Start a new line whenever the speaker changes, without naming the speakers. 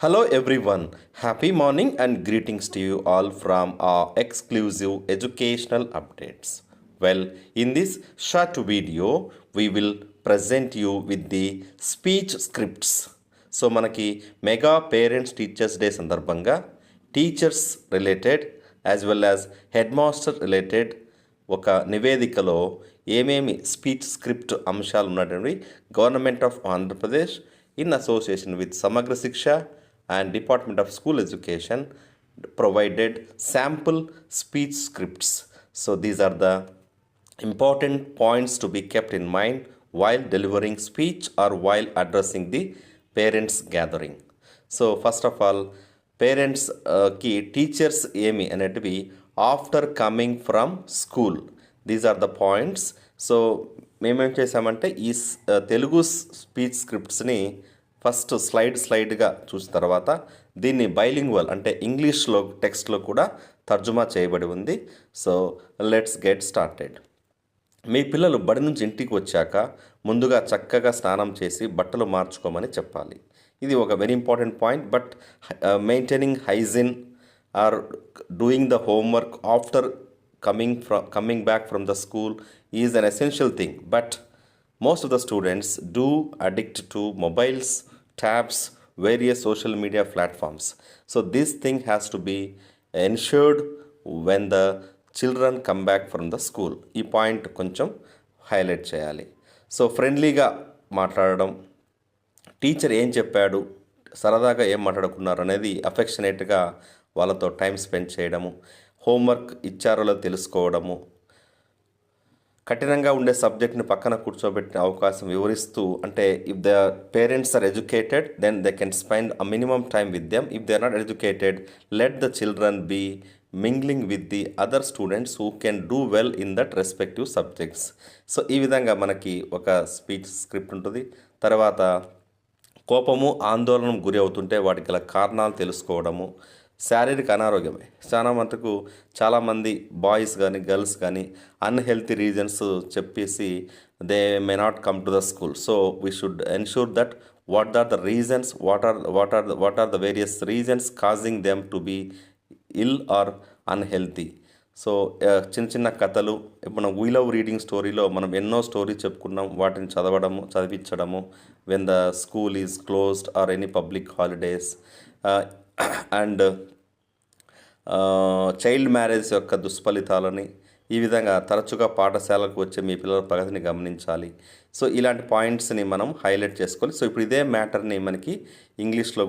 Hello everyone, happy morning and greetings to you all from our exclusive educational updates. Well, in this short video, we will present you with the speech scripts. So మనకి mega parents teachers day సందర్భంగా teachers related as well as head master related ఒక నివేదికలో ఏమేమి speech script అంశాలు ఉన్నటువంటి government of Andhra Pradesh in association with Samagra Shiksha and Department of School Education provided sample speech scripts. So these are the important points to be kept in mind while delivering speech or while addressing the parents gathering. So first of all, parents ki teachers emi anetivi after coming from school. These are the points. So మేమేం చేసామంటే ఈ Telugu speech స్క్రిప్ట్స్ని first స్లైడ్గా చూసిన తర్వాత దీన్ని bilingual అంటే ఇంగ్లీష్లో టెక్స్ట్లో కూడా తర్జుమా చేయబడి ఉంది. So let's get started. మీ పిల్లలు బడి నుంచి ఇంటికి వచ్చాక ముందుగా చక్కగా స్నానం చేసి బట్టలు మార్చుకోమని చెప్పాలి. ఇది ఒక very important point. But maintaining hygiene or doing the homework after coming back from the school is an essential thing, but most of the students do addict to mobiles, tabs, various social media platforms. So this thing has to be ensured when the children come back from the school. ఈ point కొంచెం highlight చేయాలి. So ఫ్రెండ్లీగా మాట్లాడడం, teacher ఏం చెప్పాడు, సరదాగా ఏం మాట్లాడుకున్నారు అనేది అఫెక్షనేట్గా వాళ్ళతో టైం స్పెండ్ చేయడము, హోంవర్క్ ఇచ్చారో తెలుసుకోవడము, కఠినంగా ఉండే సబ్జెక్ట్ని పక్కన కూర్చోబెట్టిన అవకాశం వివరిస్తూ, అంటే if the parents are educated then they can spend a minimum time with them. If they are not educated, let the children be mingling with the other students who can do well in that respective subjects. So ఈ విధంగా మనకి ఒక speech script ఉంటుంది. తర్వాత కోపము ఆందోళనకు గురి అవుతుంటే వాటికి గల కారణాలు తెలుసుకోవడము, శారీరక అనారోగ్యమే చాలామంది బాయ్స్ కానీ గర్ల్స్ కానీ అన్హెల్తీ రీజన్స్ చెప్పేసి they may not come to the school. So we should ensure that what are the reasons, what are the various reasons causing them to be ill or unhealthy. So చిన్న చిన్న కథలు, ఇప్పుడు we love reading స్టోరీలో మనం ఎన్నో stories చెప్పుకున్నాం, వాటిని చదివించడము when the school is closed or any public holidays, and child marriage యొక్క దుష్ఫలితాలని, ఈ విధంగా తరచుగా పాఠశాలకు వచ్చే మీ పిల్లల ప్రగతిని గమనించాలి. సో ఇలాంటి పాయింట్స్ని మనం హైలైట్ చేసుకోవాలి. సో ఇప్పుడు ఇదే మ్యాటర్ని మనకి ఇంగ్లీష్లో